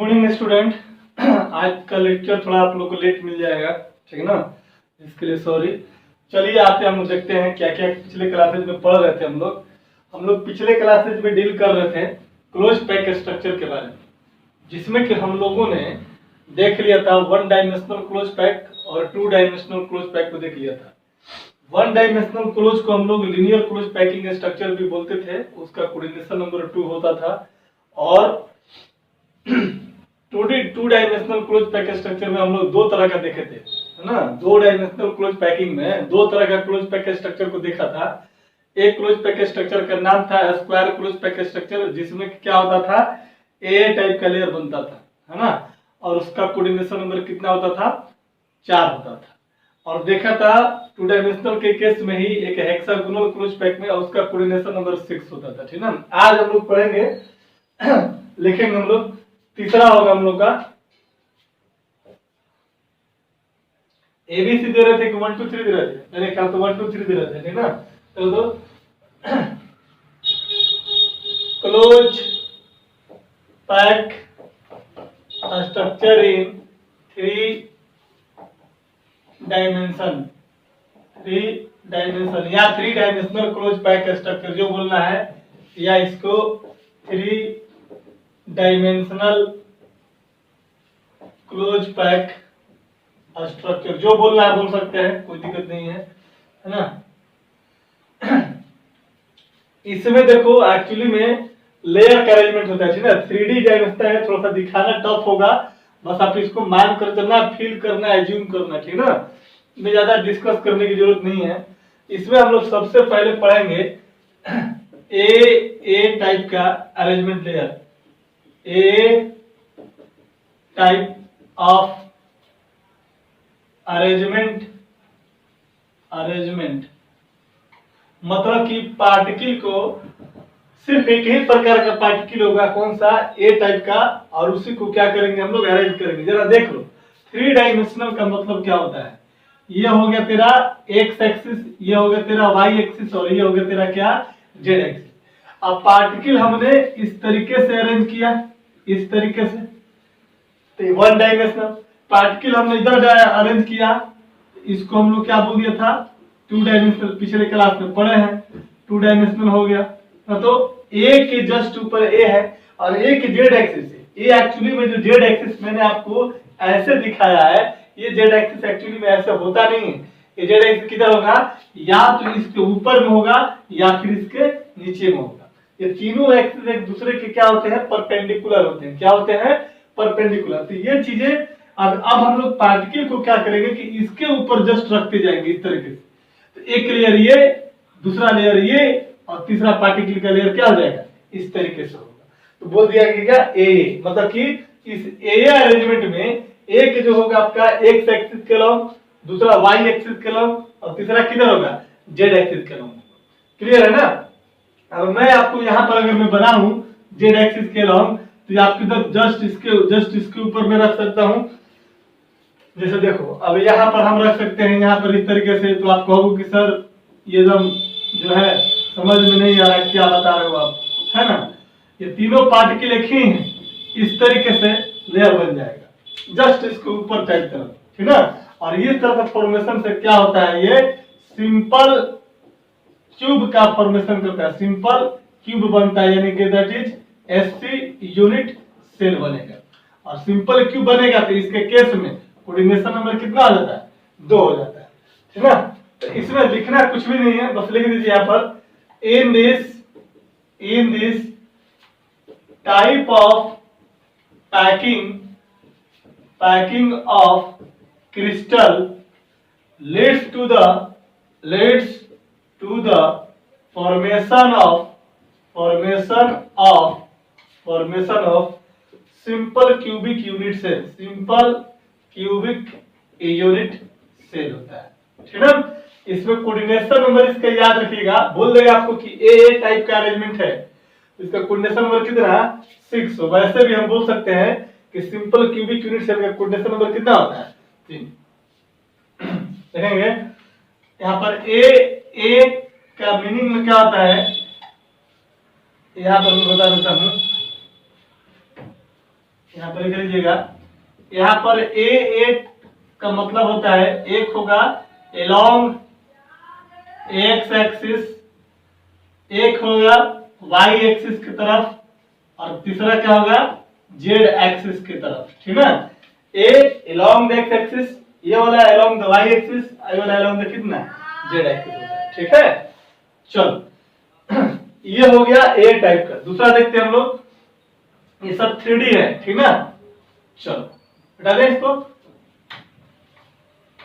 Morning student. आज का lecture थोड़ा आप लोग को लेट मिल जाएगा, ठीक है ना, इसके लिए सॉरी। चलिए आते हम लोग देखते हैं क्या क्या पिछले क्लासेज में पढ़ रहे थे। हम लोग पिछले क्लासेज में डील कर रहे थे क्लोज पैक स्ट्रक्चर के बारे में, जिसमें कि हम लोगों ने देख लिया था वन डायमेंशनल क्लोज पैक और टू डायमेंशनल क्लोज पैक को देख लिया था। वन डायमेंशनल क्लोज को हम लोग लीनियर क्लोज पैकिंग स्ट्रक्चर भी बोलते थे, उसका कोऑर्डिनेशन नंबर 2 होता था। और two dimensional close pack structure में हम लोग दो तरह का देखे थे, है ना। दो डायमेंशनल क्लोज पैकिंग में दो तरह का क्लोज पैक स्ट्रक्चर को देखा था। एक क्लोज पैक स्ट्रक्चर का नाम था स्क्वायर क्लोज पैक स्ट्रक्चर, जिसमें क्या होता था, ए टाइप का लेयर बनता था, है ना, और उसका कोऑर्डिनेशन नंबर कितना होता था, 4 होता था। और देखा था टू डायमेंशनल के केस में ही एक हेक्सागोनल क्लोज पैक में, और उसका कोऑर्डिनेशन नंबर 6 होता था, ठीक है। आज हम लोग पढ़ेंगे लिखेंगे हम लोग, तीसरा होगा हम लोग का एबीसी दे रहे थे कि 1 2 3 दे रहे थे, मेरे ख्याल तो 1 2 3 दे रहे थे, ठीक ना। तो close pack structure in 3 dimension या 3 डायमेंशनल क्लोज पैक स्ट्रक्चर जो बोलना है, या इसको 3 डायमेंशनल क्लोज पैक स्ट्रक्चर जो बोलना है बोल सकते हैं, कोई दिक्कत नहीं है ना। इसमें देखो एक्चुअली में लेयर का अरेंजमेंट होता है, ठीक है। 3D डायमेंशन है, थोड़ा सा दिखाना टफ होगा, बस आप इसको मान कर चलना, फील करना, एज्यूम करना, ठीक है ना। इसमें ज्यादा डिस्कस करने की जरूरत नहीं है। इसमें हम लोग सबसे पहले पढ़ेंगे ए टाइप का arrangement layer, A type of arrangement मतलब कि पार्टिकल को सिर्फ एक ही प्रकार का पार्टिकल होगा, कौन सा, ए टाइप का, और उसी को क्या करेंगे हम लोग, अरेंज करेंगे। जरा देख लो 3 डायमेंशनल का मतलब क्या होता है। ये हो गया तेरा एक्स एक्सिस, ये हो गया तेरा वाई एक्सिस, और ये हो गया तेरा क्या, जेड एक्सिस। अब पार्टिकल हमने इस तरीके से अरेंज किया, इस तरीके से, तो 1 डायमेंशनल। पार्टिकल हमने इधर अरेंज किया, इसको हम लोग क्या बोल दिया था, 2 डायमेंशनल। पिछले क्लास में पढ़े हैं 2 डायमेंशनल हो गया। तो ए के जस्ट ऊपर ए है और ए के जेड एक्सिस है। ये एक्चुअली में जो जेड एक्सिस मैंने आपको ऐसे दिखाया है, ये जेड एक्सिस एक्चुअली में ऐसे होता नहीं है। ये जेड एक्सिस किधर होगा, या तो इसके ऊपर में होगा या फिर इसके नीचे में होगा। ये तीनों एक्सिस एक दूसरे के क्या होते हैं, परपेंडिकुलर होते हैं। क्या होते हैं, परपेंडिकुलर। तो ये चीजें अब हम लोग पार्टिकल को क्या करेंगे कि इसके ऊपर जस्ट रखते जाएंगे इस तरीके से। तो एक लेयर ये, दूसरा लेयर ये, और तीसरा पार्टिकल का लेयर क्या हो जाएगा, इस तरीके से होगा। तो बोल दिया कि क्या, ए मतलब कि इस ए अरेंजमेंट में एक जो होगा आपका एक्स एक्सिस के लॉन्ग, दूसरा वाई एक्सिस के लॉन्ग, और तीसरा किधर होगा, जेड एक्सिस के लॉन्ग। क्लियर है ना। अब मैं आपको यहाँ पर अगर मैं बनाऊं जेड एक्सिस के लॉन्ग, तो आप किधर जस्ट इसके ऊपर मैं रख सकता हूं। जैसे देखो अब यहाँ पर हम रख सकते हैं, यहाँ पर इस तरीके से। तो आप कहोगे कि सर ये जो है समझ में नहीं आ रहा है, क्या बता रहे हो आप, है ना। ये तीनों पार्टिकल एक ही हैं, इस तरीके से लेयर बन जाएगा जस्ट इसके ऊपर टाइप तरफ, ठीक है। और इस तरह का फॉर्मेशन से क्या होता है, ये सिंपल क्यूब का फॉर्मेशन करता है। सिंपल क्यूब बनता है, यानी कि that is SC unit cell बनेगा। और सिंपल क्यूब बनेगा तो इसके केस में कोऑर्डिनेशन नंबर कितना हो जाता है, 2 हो जाता है, ठीक है। तो इसमें लिखना कुछ भी नहीं है, बस लिख दीजिए यहाँ पर, in this type of packing of crystal leads to the formation of simple cubic unit cell होता है, ठीक है। इसमें कोऑर्डिनेशन नंबर इसका याद रखिएगा, बोल देगा आपको कि ए टाइप का अरेंजमेंट है, इसका कोऑर्डिनेशन नंबर कितना, 6। वैसे भी हम बोल सकते हैं कि सिंपल क्यूबिक यूनिट सेल का कोऑर्डिनेशन नंबर कितना होता है, 3। देखेंगे यहाँ पर ए का मीनिंग में क्या होता है, यहाँ पर मैं बता देता हूँ। यहाँ पर लिख लीजिएगा। यहाँ पर A8 का मतलब होता है, एक होगा along x एक्सिस, एक होगा y एक्सिस की तरफ, और तीसरा क्या होगा z एक्सिस की तरफ, ठीक है। A along the x axis, ये वाला along the y एक्सिस, ये वाला along the कितना z एक्सिस होता है, ठीक है। चलो ये हो गया A टाइप का। दूसरा देखते हैं हम लोग, ये सब 3D है, ठीक ना। चलो हटा दें इसको।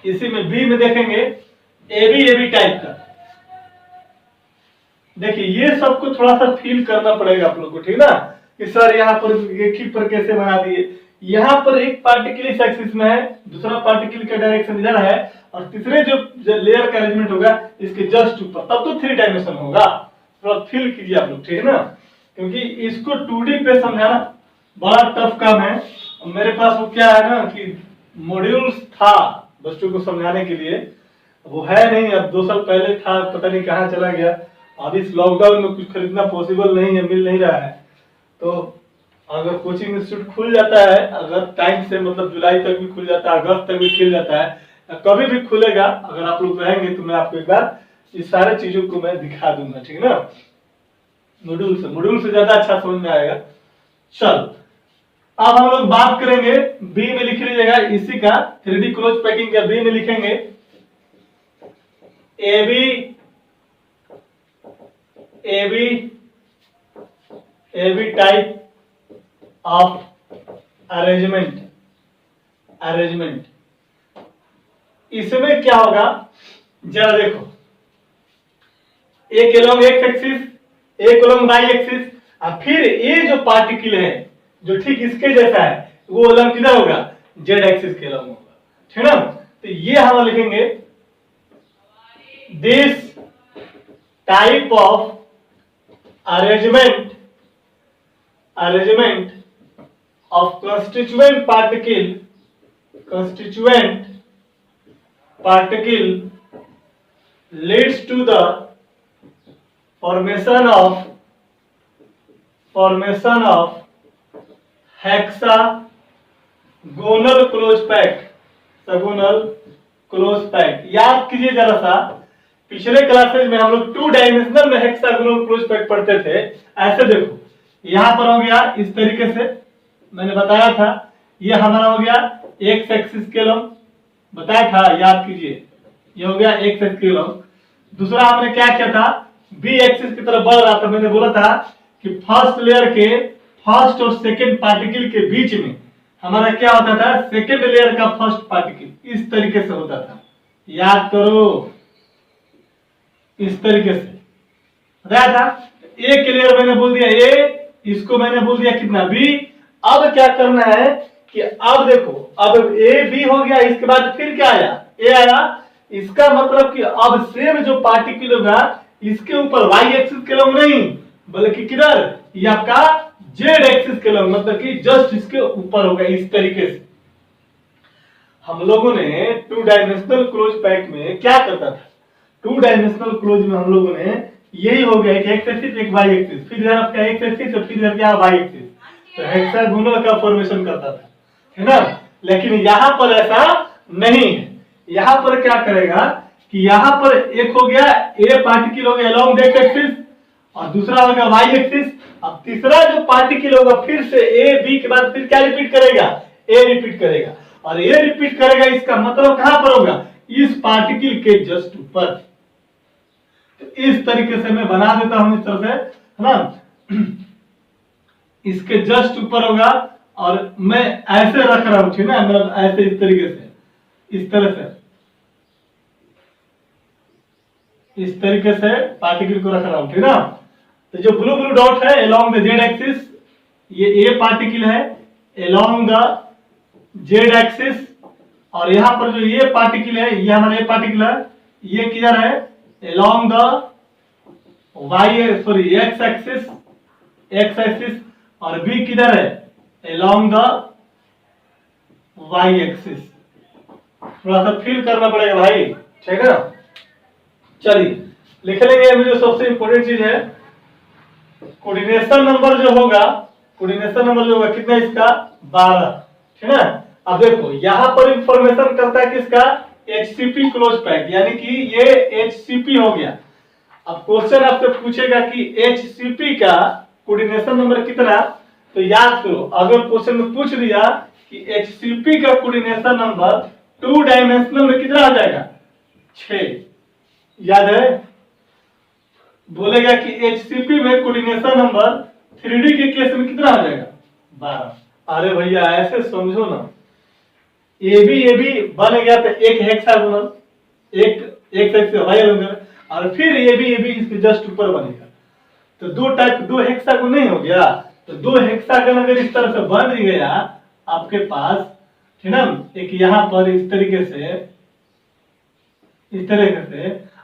इसी में बी में देखेंगे एबी टाइप का। देखिए ये सबको थोड़ा सा फील करना पड़ेगा आप लोग को, ठीक ना, कि सर यहाँ पर एक ही पर कैसे बना दिए। यहाँ पर एक पार्टिकल इस एक्सिस में है, दूसरा पार्टिकल का डायरेक्शन इधर है, और तीसरे जो लेयर का अरेंजमेंट होगा इसके जस्ट ऊपर, तब तो 3 डायमेंशन होगा। थोड़ा फील कीजिए आप लोग, ठीक है ना, क्योंकि इसको 2D पे समझाना बड़ा टफ काम है। मेरे पास वो क्या है ना कि मॉड्यूल्स था बच्चों को समझाने के लिए, वो है नहीं, अब 2 साल पहले था, पता नहीं कहाँ चला गया। अब इस लॉकडाउन में कुछ खरीदना पॉसिबल नहीं है, मिल नहीं रहा है। तो अगर कोचिंग इंस्टीट्यूट खुल जाता है, अगर टाइम से मतलब जुलाई तक भी खुल जाता है, अगस्त तक भी खुल जाता है, कभी भी खुलेगा, अगर आप लोग रहेंगे तो मैं आपको एक बार इस सारे चीजों को मैं दिखा दूंगा, ठीक है ना। मॉड्यूल से ज्यादा अच्छा समझ में आएगा। चल अब हम लोग बात करेंगे, बी में लिख लीजिएगा इसी का 3D क्लोज पैकिंग का। बी में लिखेंगे एबी टाइप ऑफ अरेंजमेंट। इसमें क्या होगा जरा देखो, एक along x एक्सिस, एक along y एक्सिस, और फिर ये जो पार्टिकल है जो ठीक इसके जैसा है वो along किधर होगा, z एक्सिस के along होगा, ठीक है ना। तो ये हम लिखेंगे this type of arrangement of constituent particle leads to the formation of hexagonal close pack। याद कीजिए जरा सा, पिछले क्लासेज में हम लोग 2 डायमेंशनल में हेक्सागोनल क्लोज पैक पढ़ते थे। ऐसे देखो यहां पर हो गया इस तरीके से, मैंने बताया था, ये हमारा हो गया एक्स एक्सिस के लंब, बताया था, याद कीजिए, ये हो गया एक्स एक्सिस के लंब। दूसरा आपने क्या किया था, बी एक्सिस की तरफ बढ़ रहा था, मैंने बोला था कि फर्स्ट लेयर के फर्स्ट और सेकंड पार्टिकल के बीच में हमारा क्या होता था, सेकंड लेयर का फर्स्ट पार्टिकल इस तरीके से होता था, याद करो, इस तरीके से बताया था। ए के लेयर मैंने बोल दिया ए, इसको मैंने बोल दिया कितना बी। अब क्या करना है कि अब देखो, अब ए बी हो गया, इसके बाद फिर क्या आया, ए आया। इसका मतलब कि अब सेम जो पार्टिकल होगा इसके ऊपर वाई एक्सिस के लंब नहीं, बल्कि किधर, ये आपका जेड एक्सिस के लंब, मतलब कि जस्ट इसके ऊपर होगा, इस तरीके से। हम लोगों ने 2 डायमेंशनल क्लोज पैक में क्या करता था, 2 डायमेंशनल क्लोज में हम लोगों ने यही हो गया कि एक्स एक्सिस एक वाई एक्सिस, फिर इधर आपका एक्स एक्सिस और फिर इधर क्या वाई एक्सिस, तो हेक्सागोनल का फॉर्मेशन करता था, है ना। लेकिन यहाँ पर ऐसा नहीं है। यहाँ पर क्या करेगा कि यहाँ पर एक हो गया ए पार्टिकल हो गया अलोंग द एक्स एक्सिस, और दूसरा होगा वाई एक्सिस। अब तीसरा जो पार्टिकल होगा फिर से ए बी के बाद फिर क्या रिपीट करेगा, ए रिपीट करेगा, और ए रिपीट करेगा, इसका मतलब कहां पर होगा, इस पार्टिकल के जस्ट ऊपर। तो इस तरीके से मैं बना देता हूं इस तरह से, है ना, इसके जस्ट ऊपर होगा, और मैं ऐसे रख रहा हूं, ठीक है, मतलब ऐसे इस तरीके से, इस तरह से, इस तरीके से पार्टिकल को रख रहा हूं, ठीक है ना। तो जो ब्लू ब्लू डॉट है अलोंग द जेड एक्सिस, ये ए पार्टिकल है अलोंग द जेड एक्सिस, और यहां पर जो ये पार्टिकल है ये हमारा ए पार्टिकल है, ये किधर है, अलोंग द एक्स एक्सिस, और बी किधर है, अलोंग द वाई एक्सिस। थोड़ा सा फील करना पड़ेगा भाई, ठीक है ना। चलिए लिख लेंगे। अभी जो सबसे इंपॉर्टेंट चीज है, कोऑर्डिनेशन नंबर जो होगा कोऑर्डिनेशन नंबर जो होगा कितना इसका 12, ठीक है ना। अब देखो यहाँ पर इंफॉर्मेशन करता है किसका, HCP क्लोज पैक, यानी कि ये HCP हो गया। अब क्वेश्चन आपसे पूछेगा कि HCP का कोऑर्डिनेशन नंबर कितना, तो याद करो अगर क्वेश्चन में पूछ दिया कि HCP का कोऑर्डिनेशन नंबर 2 डायमेंशनल में कितना आ जाएगा 6, याद है। बोलेगा कि HCP में कोऑर्डिनेशन नंबर 3D के केस में कितना आ जाएगा 12। अरे भैया ऐसे समझो ना, AB बन गया तो एक हेक्सागोनल, एक साइड से वाई होगा, और फिर AB इसके जस्ट ऊपर बनेगा, तो दो हेक्सागोन नहीं हो गया। तो 2 हेक्सागोन अगर इस तरह से बन गया आपके पास, ठीक ना, एक यहाँ पर इस तरीके से,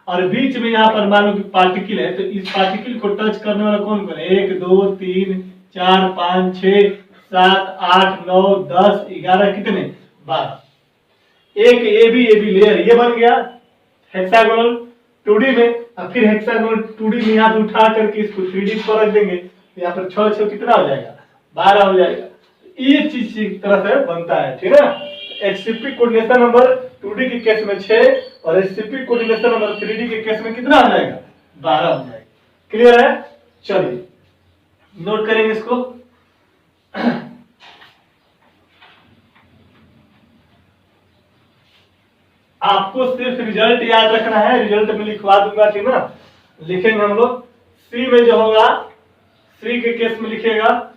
और बीच में यहाँ पर मान लो कि पार्टिकल है, तो इस पार्टिकल को टच करने वाला कौन कौन है, 1 2 3 4 5 6 7 8 9 10 11 कितने 12, एक AB लेयर ये बन गया हेक्सागोनल 2D में, और फिर हेक्सागोनल 2D में यहाँ पे उठा करके इसको 3D पर रख देंगे, यहाँ पर 6 कितना हो जाएगा 12 हो जाएगा। ये चीज इस तरह से बनता है, ठीक है। HCP कोऑर्डिनेशन नंबर 2D के केस में 6 और HCP कोऑर्डिनेशन नंबर 3D के केस में कितना आ जाएगा 12 हो जाएगा। क्लियर है, चलिए नोट करेंगे इसको। आपको सिर्फ रिजल्ट याद रखना है, रिजल्ट में लिखवा दूंगा, ठीक ना। लिखेंगे हम लोग सी में जो होगा, सी के केस में लिखेगा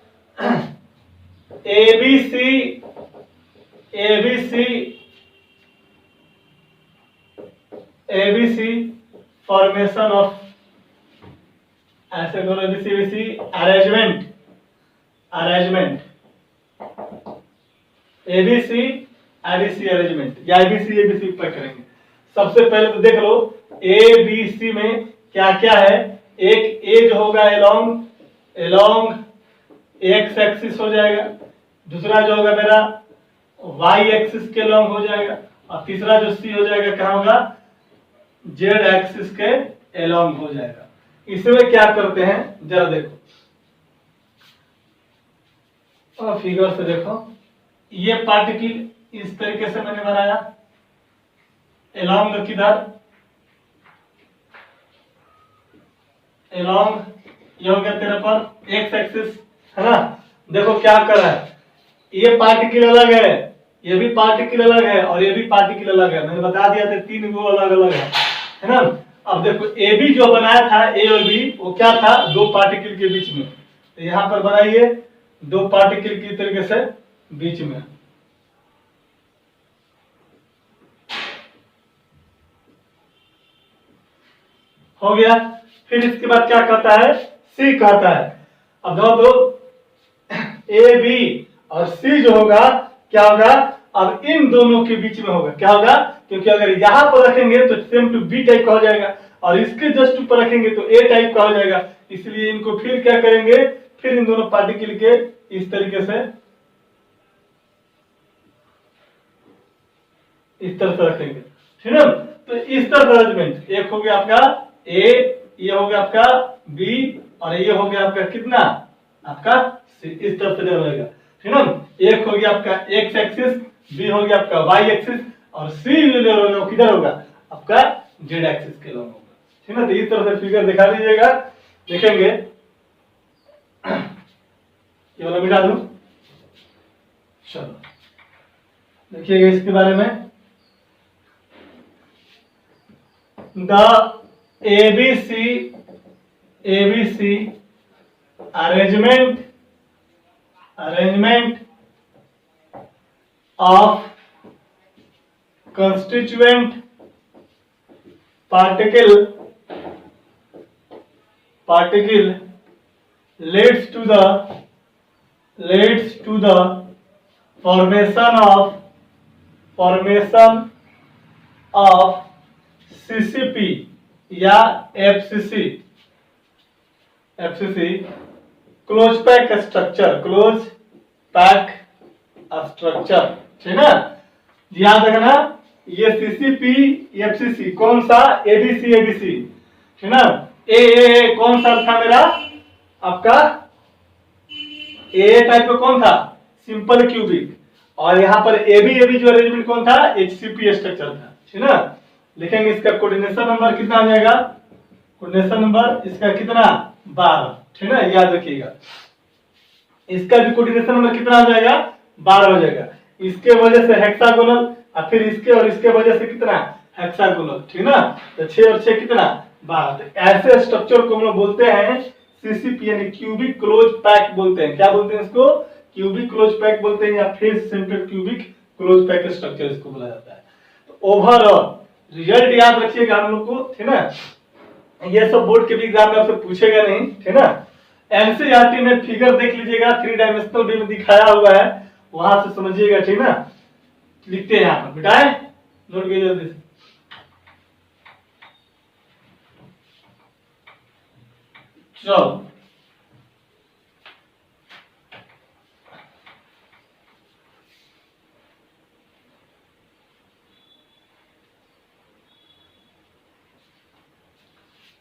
ABC फॉर्मेशन ऑफ, ऐसे करो ABC अरेंजमेंट ABC अरेंजमेंट या ABC पर करेंगे। सबसे पहले तो देख लो ABC में क्या क्या है। एक ए जो होगा एलोंग एक्स एक्सिस हो जाएगा, दूसरा जो होगा मेरा वाई एक्सिस के एलोंग हो जाएगा, और तीसरा जो सी हो जाएगा कहाँ होगा जेड एक्सिस के एलोंग हो जाएगा। इसमें क्या करते हैं जरा देखो, और फिगर से देखो, ये पार्टिकल इस तरीके से मैंने बनाया एलोंग किधर, एलोंग ये हो गया तेरे पर एक्स एक्सिस, है ना। देखो क्या कर रहा है, ये पार्टिकल अलग है, ये भी पार्टिकल अलग है, और ये भी पार्टिकल अलग है। मैंने बता दिया था 3 गो अलग अलग है ना। अब देखो ए बी जो बनाया था ए और बी, वो क्या था 2 पार्टिकल के बीच में, तो यहाँ पर बनाइए 2 पार्टिकल की तरीके से बीच में, हो गया। फिर इसके बाद क्या कहता है सी कहता है। अब दो ए बी और सी जो होगा क्या होगा, अब इन दोनों के बीच में होगा, क्या होगा, क्योंकि अगर यहाँ पर रखेंगे तो सेम टू बी टाइप का हो जाएगा, और इसके जस्ट ऊपर रखेंगे तो ए टाइप का हो जाएगा। इसलिए इनको फिर क्या करेंगे, फिर इन दोनों पार्टिकल के इस तरीके से इस तरह से रखेंगे, ठीक है। तो इस तरह से अरेंजमेंट, एक हो गया आपका ए, ये हो गया आपका बी, और ये हो गया आपका कितना आपका सी, इस तरह से रहेगा, ठीक है। एक हो गया आपका एक्स एक्सिस, बी हो गया आपका वाई एक्सिस, और सी किधर होगा आपका जेड एक्सिस के लॉन्ग होगा, ठीक है। तो इस तरह से फिगर दिखा दीजिएगा, देखेंगे। ये वाला मिटा दूं, चलो देखिएगा इसके बारे में। The ABC arrangement of constituent particle leads to the formation of CCP या FCC क्लोज पैक स्ट्रक्चर, ठीक है ना। याद रखना ये CCP FCC कौन सा, ABC, ठीक है ना। ए कौन सा था मेरा आपका ए टाइप का कौन था, सिंपल क्यूबिक, और यहाँ पर एबी जो अरेंजमेंट कौन था, एचसीपी स्ट्रक्चर था, ठीक ना। लिखेंगे इसका कोऑर्डिनेशन नंबर कितना आ जाएगा, कोऑर्डिनेशन नंबर इसका कितना 12, ठीक ना, याद रखिएगा। इसका भी कोऑर्डिनेशन नंबर कितना आ जाएगा 12 हो जाएगा। इसके वजह से हेक्सागोनल और फिर इसके और इसके वजह से कितना हेक्सागोनल, ठीक ना। तो 6 और 6 कितना 12। तो ऐसे स्ट्रक्चर को हम लोग बोलते हैं सीसीपी यानी क्यूबिक क्लोज पैक बोलते हैं। क्या बोलते हैं इसको, क्यूबिक क्लोज पैक बोलते हैं या फिर central cubic close pack structure इसको बोला जाता है। तो ओवरऑल रिजल्ट याद रखिएगा हम लोग को, ठीक ना। ये सब बोर्ड के भी एग्जाम में आपसे पूछेगा नहीं, ठीक ना। एनसीईआरटी में फिगर देख लीजिएगा, 3 डायमेंशनल भी में दिखाया हुआ है, वहां से समझिएगा, ठीक ना। लिखते हैं यहाँ पर, मिटाए नोट कीजिए जल्दी से। चलो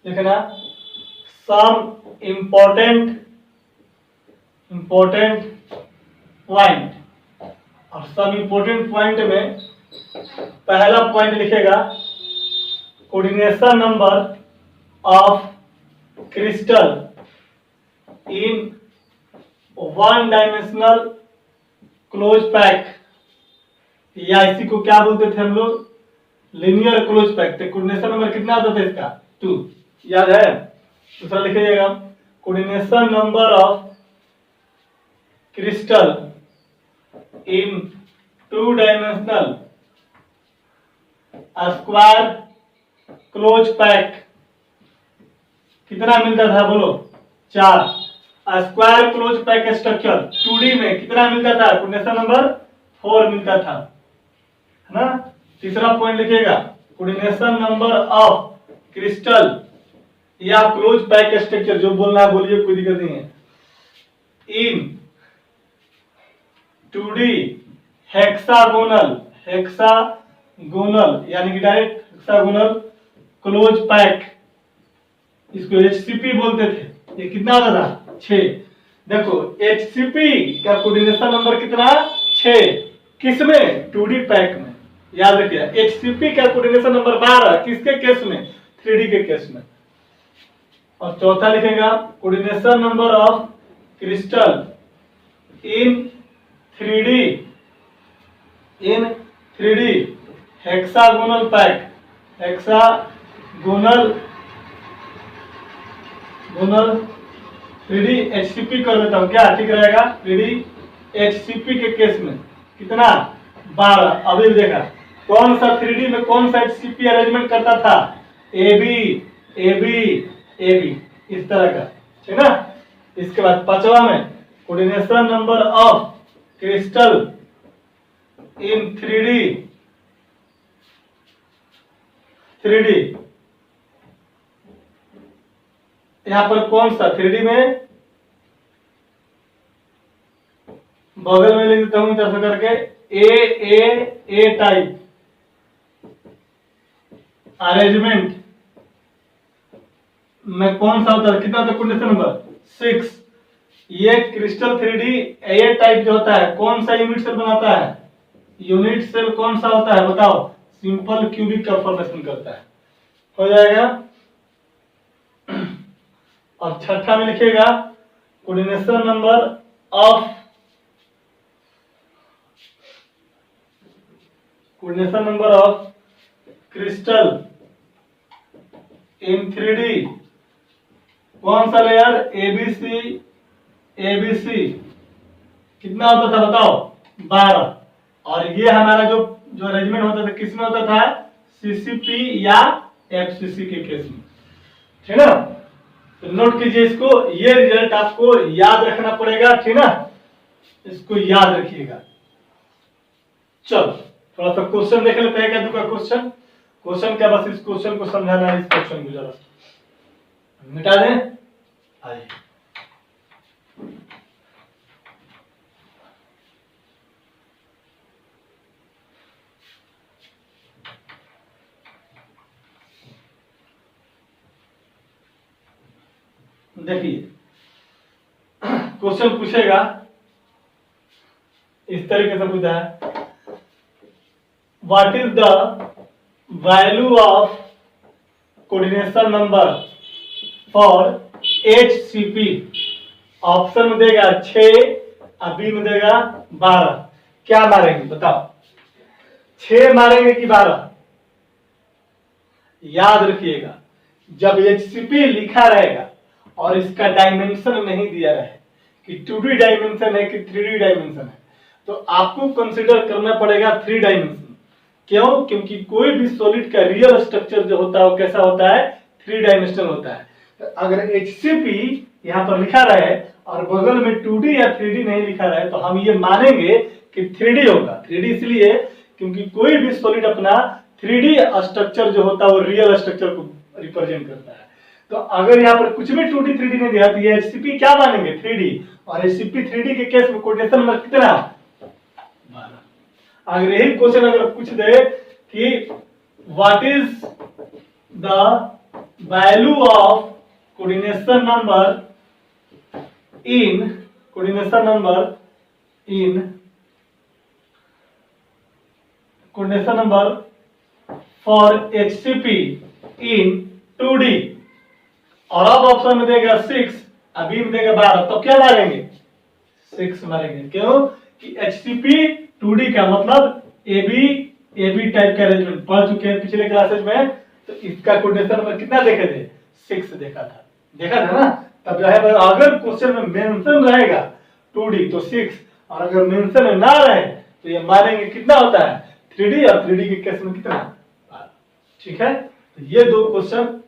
देखना, सम इम्पोर्टेंट पॉइंट, और सम इम्पोर्टेंट पॉइंट में पहला पॉइंट लिखेगा coordination number of crystal in 1 dimensional close pack, या इसी को क्या बोलते थे हम लोग, लीनियर क्लोज पैक। तो कोऑर्डिनेशन नंबर कितना आता था इसका 2, याद है। दूसरा लिखिएगा coordination number of crystal in 2 dimensional square close pack कितना मिलता था, बोलो 4। Square close pack structure 2D में कितना मिलता था, कोऑर्डिनेशन नंबर 4 मिलता था, है ना। तीसरा पॉइंट लिखिएगा कोऑर्डिनेशन नंबर ऑफ क्रिस्टल या क्लोज पैक स्ट्रक्चर, जो बोलना है बोलिए, कोई दिक्कत नहीं है, इन 2D हेक्सागोनल यानी कि डायरेक्ट हेक्सागोनल क्लोज पैक, इसको एचसीपी बोलते थे। ये कितना आता था 6। देखो एचसीपी का कोऑर्डिनेशन नंबर कितना 6, किसमें 2D पैक में, याद रखिए। एचसीपी का कोऑर्डिनेशन नंबर 12, किसके केस में 3D के केस में। और चौथा लिखेगा coordination number of crystal in 3D hexagonal pack, hexagonal 3D HCP कर देता हूं, क्या ठीक रहेगा, 3D एचसीपी के केस में कितना 12। अभी देखा कौन सा 3D में कौन सा एचसीपी अरेंजमेंट करता था, एबी एबी एबी, इस तरह का, ठीक ना। इसके बाद पांचवा में coordination number of crystal in 3D यहां पर कौन सा 3D में बगल में लिख देता हूं इधर से करके ए टाइप अरेंजमेंट में कौन सा होता है, कितना होता है कोऑर्डिनेशन नंबर 6। ये क्रिस्टल 3D ए टाइप जो होता है कौन सा यूनिट सेल बनाता है, यूनिट सेल कौन सा होता है बताओ, सिंपल क्यूबिक का फॉर्मेशन करता है, हो जाएगा। और छठा में लिखिएगा coordination number of crystal in 3D कौन सा लेयर, एबीसी कितना होता था बताओ 12। और ये हमारा जो अरेंजमेंट होता था किसमें होता था, सीसीपी या एफसीसी के केस में, ठीक ना। तो नोट कीजिए इसको, ये रिजल्ट आपको याद रखना पड़ेगा, ठीक ना, इसको याद रखिएगा। चलो थोड़ा सा क्वेश्चन देख लेते हैं, क्या दूसरा क्वेश्चन क्या, बस इस क्वेश्चन को समझाना है, इस क्वेश्चन को जरा मिटा दें। आइए देखिए क्वेश्चन पूछेगा इस तरीके से पूछा है, what is the value of coordination number for HCP। Option में देगा 6 और बी में देगा 12। क्या मारेंगे बताओ, 6 मारेंगे कि 12? याद रखिएगा, जब HCP लिखा रहेगा और इसका डायमेंशन नहीं दिया रहे कि 2D डायमेंशन है कि 3D डायमेंशन है, तो आपको कंसीडर करना पड़ेगा 3 डायमेंशन। क्यों? क्योंकि कोई भी सॉलिड का रियल स्ट्रक्चर जो होता है वो कैसा होता है, 3 डायमेंशनल होता है। तो अगर HCP यहाँ पर लिखा रहे और बगल में 2D या 3D नहीं लिखा रहे तो हम ये मानेंगे कि 3D होगा। 3D इसलिए क्योंकि कोई भी सॉलिड अपना 3D स्ट्रक्चर जो होता है वो रियल स्ट्रक्चर को रिप्रेजेंट करता है। तो अगर यहाँ पर कुछ भी 2D 3D नहीं दिया तो ये HCP क्या मानेंगे, 3D। और HCP 3D के केस में कोऑर्डिनेशन नंबर कितना, 12। अगर यही क्वेश्चन अगर पूछ दे कि what is the value of coordination number in coordination number for HCP in 2D, और अब ऑप्शन में देगा 6 अभी में देगा 12, तो क्या मारेंगे, 6 मारेंगे। क्यों कि HCP 2D का मतलब AB टाइप का अरेंजमेंट पढ़ चुके हैं पिछले क्लासेस में, तो इसका कोऑर्डिनेशन नंबर कितना देखे थे, 6 देखा था ना। तब जो है अगर क्वेश्चन में मेंशन रहेगा 2D तो 6, और अगर मेंशन ना रहे तो ये मारेंगे कितना होता है 3D, और 3D के केस में कितना, ठीक है। तो ये 2 क्वेश्चन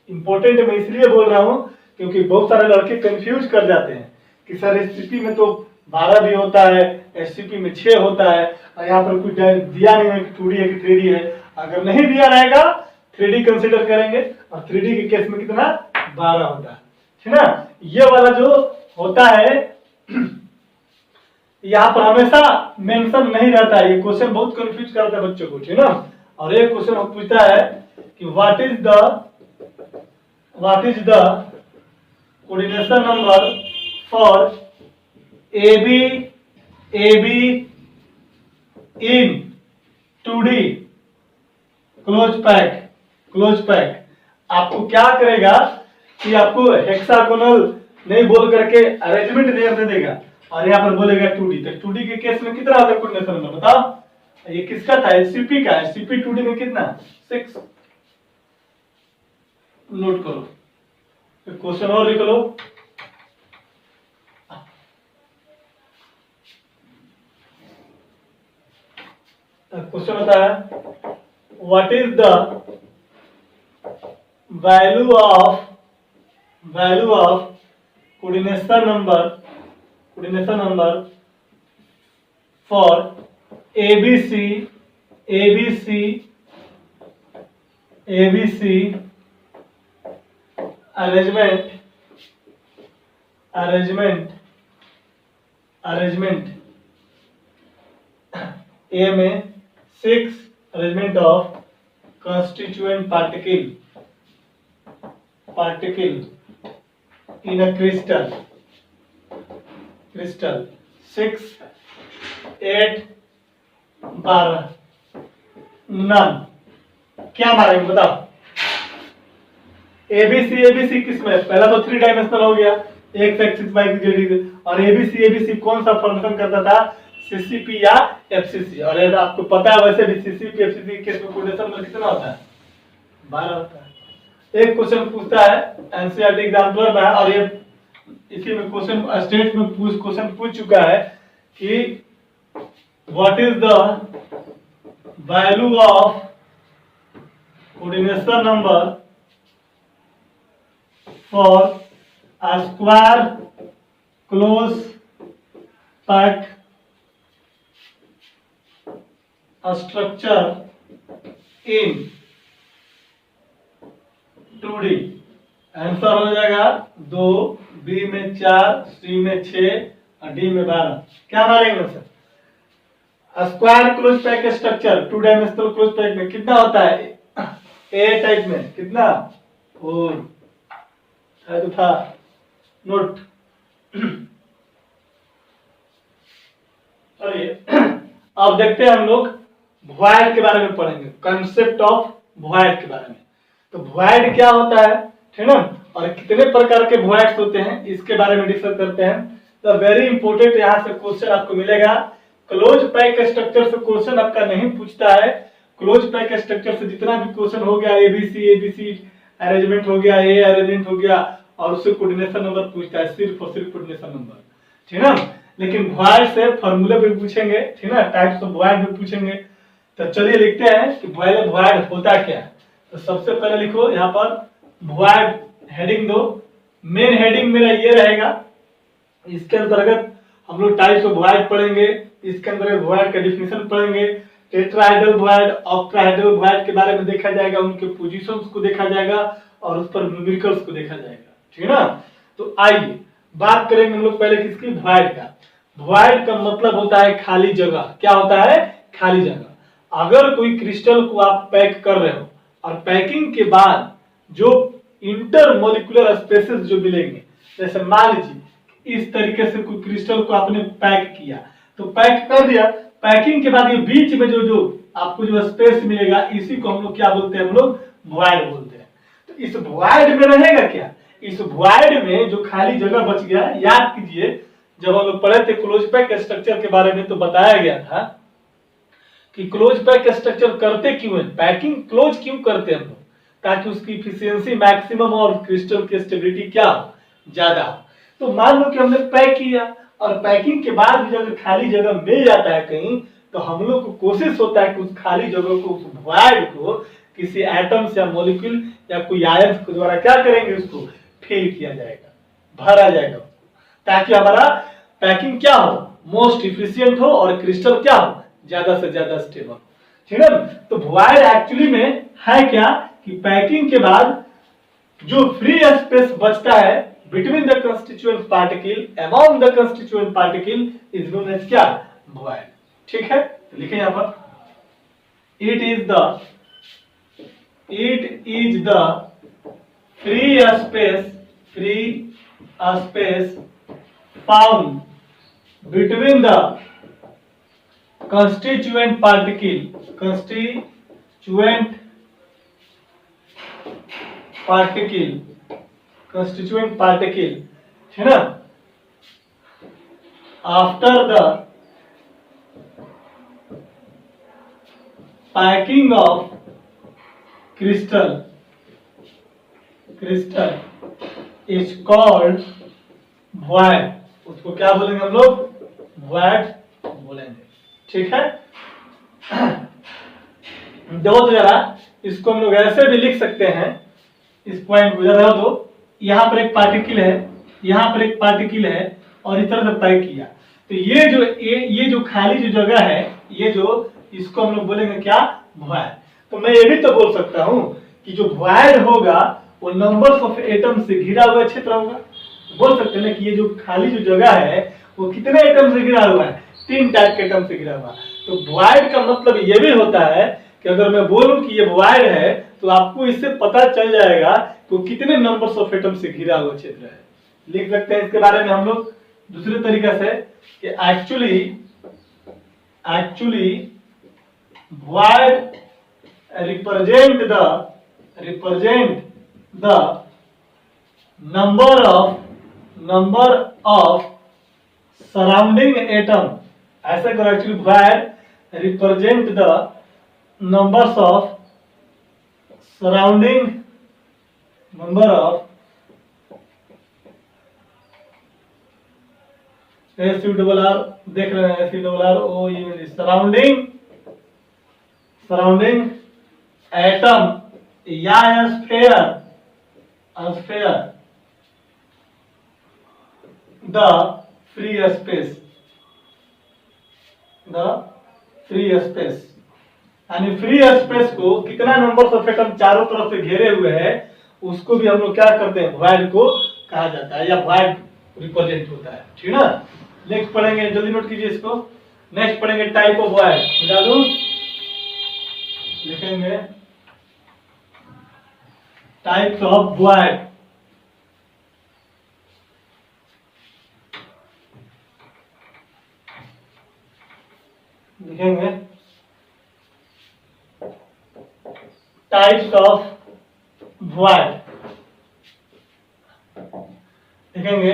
इंपॉर्टेंट मैं इसलिए बोल रहा हूं क्योंकि बहुत सारे लड़के कंफ्यूज कर जाते हैं कि सर HCP में तो 12 भी होता है, HCP में 6 होता है, और यहाँ पर कुछ दिया नहीं है कि 2D है कि 3D है। अगर नहीं दिया रहेगा 3D कंसीडर करेंगे, और 3D के केस में कितना, 12 होता है, ठीक ना। ये वाला जो होता है यहाँ पर हमेशा मेंशन नहीं रहता है, ये क्वेश्चन बहुत कंफ्यूज करता है बच्चों को, ठीक ना। और एक क्वेश्चन पूछता है कि what is the coordination number for AB in 2D close pack. आपको क्या करेगा कि आपको हेक्सागोनल नहीं बोल करके अरेंजमेंट दे देगा, और यहाँ पर बोलेगा 2D। तो 2D के केस में कितना होगा कोऑर्डिनेशन नंबर बताओ, ये किसका था, HCP का। HCP 2D में कितना, 6। नोट करो, क्वेश्चन और लिख लो। क्वेश्चन होता है what is the value of coordination number for ABC arrangement A में 6 arrangement of constituent particle in a crystal 6 8 12 none. क्या मारेंगे बताओ, ABC किस में, पहला तो 3 डायमेंशनल हो गया, x एक्सिस y z, और ABC कौन सा फॉर्मेशन करता था, CCP या FCC। और यदि आपको पता है वैसे भी CCP FCC के केस में कोऑर्डिनेशन नंबर कितना होता है, 12 होता है। एक क्वेश्चन पूछता है एनसीईआरटी एग्जाम्पलर में, और ये इसी में क्वेश्चन स्टेट में क्वेश्चन पूछ चुका है कि what is the value of coordination number for a square close packed structure in 2D। Answer हो जाएगा 2, बी में 4, सी में 6 और डी में 12। क्या मारेंगे sir, square close pack structure 2 dimensional close pack में कितना होता है, ए टाइप में कितना, 4 तो था। नोट चलिए अब देखते हैं हम लोग वॉइड के बारे में पढ़ेंगे, कंसेप्ट ऑफ वॉइड के बारे में। तो वॉइड क्या होता है, ठीक ना, और कितने प्रकार के वॉइड्स होते हैं इसके बारे में डिस्कस करते हैं। तो वेरी इंपॉर्टेंट यहाँ से क्वेश्चन आपको मिलेगा। क्लोज पैक स्ट्रक्चर से क्वेश्चन आपका नहीं पूछता है। क्लोज पैक स्ट्रक्चर से जितना भी क्वेश्चन हो गया, एबीसी अरेंजमेंट हो गया, ए अरेंजमेंट हो गया, और उससे कोऑर्डिनेशन नंबर पूछता है, सिर्फ और सिर्फ कोऑर्डिनेशन नंबर, ठीक ना। लेकिन वॉइड से फॉर्मूला भी पूछेंगे, ठीक ना, टाइप्स ऑफ वॉइड भी पूछेंगे। तो चलिए लिखते हैं कि वॉइड होता क्या है। तो सबसे पहले लिखो यहाँ पर वॉइड, हेडिंग दो। मेन हेडिंग मेरा ये रहेगा, इसके अंतर्गत हम लोग टाइप्स ऑफ वॉइड पढ़ेंगे, इसके अंतर्गत वॉइड का डिफिनेशन पढ़ेंगे, टेट्राहेड्रल वॉइड, ऑक्टाहेड्रल वॉइड के बारे में देखा जाएगा, उनके पोजीशंस को देखा जाएगा और उस पर न्यूमेरिकल्स को देखा जाएगा, ठीक है ना। तो आइए बात करेंगे हम लोग पहले किसकी, वॉइड का। वॉइड का मतलब होता है खाली जगह। क्या होता है, खाली जगह। अगर कोई क्रिस्टल को आप पैक कर रहे हो और पैकिंग के बाद जो इंटरमोलिकुलर स्पेसेस जो मिलेंगे, जैसे मान लीजिए इस तरीके से कोई क्रिस्टल को आपने पैक किया, तो पैक कर दिया, पैकिंग के बाद ये बीच में जो आपको जो स्पेस मिलेगा, इसी को हम लोग क्या बोलते हैं, हम लोग वॉइड बोलते हैं। तो इस वॉइड में रहेगा क्या, इस वॉइड में जो खाली जगह बच गया, याद कीजिए जब हम लोग पढ़े थे क्लोज पैक स्ट्रक्चर के बारे में, तो बताया गया था कि क्लोज पैक स्ट्रक्चर करते क्यों है, पैकिंग क्लोज क्यों करते हैं हम लोग, ताकि उसकी इफिशियंसी मैक्सिमम और क्रिस्टल की स्टेबिलिटी क्या हो, ज्यादा हो। तो मान लो कि हमने पैक किया और पैकिंग के बाद भी अगर खाली जगह मिल जाता है कहीं, तो हम लोग को कोशिश होता है कि उस खाली जगह को, उस वॉइड को किसी एटम्स या मॉलिक्यूल या कोई आयन के द्वारा क्या करेंगे, उसको फिल किया जाएगा, भरा जाएगा, ताकि हमारा पैकिंग क्या हो, मोस्ट इफिशियंट हो और क्रिस्टल क्या हो, ज्यादा से ज्यादा स्टेबल, ठीक है। तो वॉइड एक्चुअली में है क्या कि पैकिंग के बाद जो फ्री स्पेस बचता है between the constituent particle, among the constituent particle is known as क्या, वॉइड, ठीक है। तो लिखें यहां पर, it is the free space found between the constituent particle, है ना, after the packing of crystal is called void। उसको क्या बोलेंगे हम लोग, void बोलेंगे, ठीक है। दो तो जरा इसको हम लोग ऐसे भी लिख सकते हैं, इस पॉइंट को जरा दो, यहाँ पर एक पार्टिकल है, यहाँ पर एक पार्टिकल है और इस तरह से पैक किया, तो ये जो खाली जो जगह है, ये जो इसको हम लोग बोलेंगे क्या, वॉइड। तो मैं ये भी तो बोल सकता हूँ कि जो वॉइड होगा वो नंबर्स ऑफ एटम से घिरा हुआ क्षेत्र होगा। बोल सकते हैं ना कि ये जो खाली जो जगह है वो कितने एटम से घिरा हुआ है, 3 टाइप के एटम से घिरा हुआ। तो वॉइड का मतलब ये भी होता है कि अगर मैं बोलूं कि ये वॉइड है, तो आपको इससे पता चल जाएगा कि वो कितने नंबर्स ऑफ एटम से घिरा हुआ क्षेत्र है। लिख सकते हैं इसके बारे में हम लोग दूसरे तरीके से कि actually void represent the number of surrounding atom. ऐसा करो, actually void represent the numbers of surrounding number of SURR, देख रहे हैं SURR सराउंडिंग एटम या स्फीयर द फ्री स्पेस, यानी फ्री स्पेस को कितना नंबर ऑफ एटम चारों तरफ से घेरे हुए है, उसको भी हम लोग क्या करते हैं, वॉइड को कहा जाता है या वॉइड रिप्रेजेंट होता है, ठीक है ना। नेक्स्ट पढ़ेंगे, जल्दी नोट कीजिए इसको। नेक्स्ट पढ़ेंगे टाइप ऑफ वॉइड, बता दूं, लिखेंगे types of void. Types of void देखेंगे।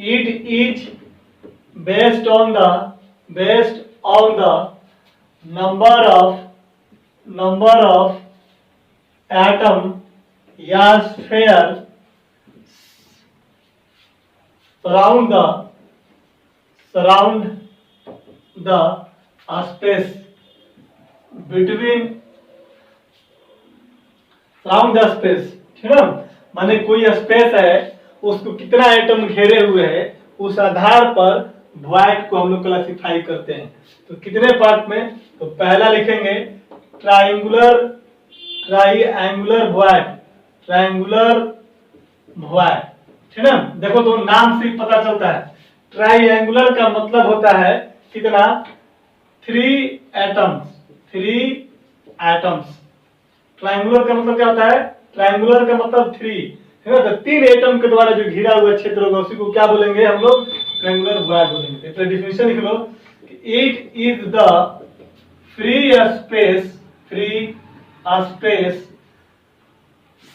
It is based on the number of atom या sphere surround the space between surround the space, ठीक है। माने कोई स्पेस है, उसको कितना एटम घेरे हुए है, उस आधार पर वॉइड को हम लोग क्लासिफाई करते हैं। तो कितने पार्ट में, तो पहला लिखेंगे ट्राइंगुलर वॉइड, ठीक है। देखो तो नाम से पता चलता है, ट्राइंगुलर का मतलब होता है कितना, 3 एटम्स। ट्राइंगुलर का मतलब क्या होता है, ट्राइंगुलर का मतलब 3, है ना। तो 3 एटम के द्वारा जो घिरा हुआ क्षेत्र होगा उसी को क्या बोलेंगे हम लोग, ट्रायंगुलर वॉइड बोलेंगे। तो डेफिनेशन लिख लो, it is the free space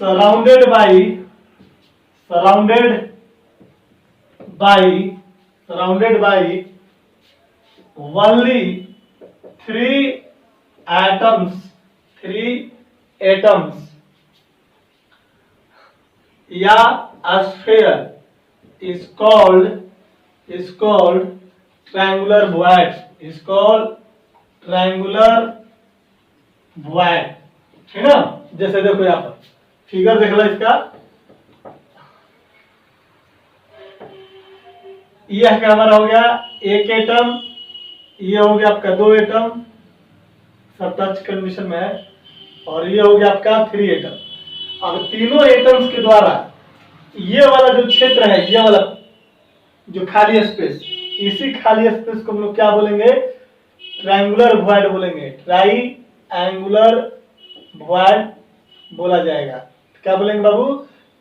surrounded by only 3 atoms या sphere is called triangular void, ठीक है ना। जैसे देखो यहाँ पर फिगर देख लो इसका, यह क्या हमारा हो गया 1 एटम, ये हो गया आपका 2 एटम, सब टच कंडीशन में है, और ये हो गया आपका 3 एटम। अब तीनों एटम्स के द्वारा ये वाला जो क्षेत्र है, ये वाला जो खाली स्पेस, इसी खाली स्पेस को हम लोग क्या बोलेंगे, ट्रायंगुलर वॉइड बोलेंगे। ट्रायंगुलर वॉइड बोला जाएगा। क्या बोलेंगे बाबू,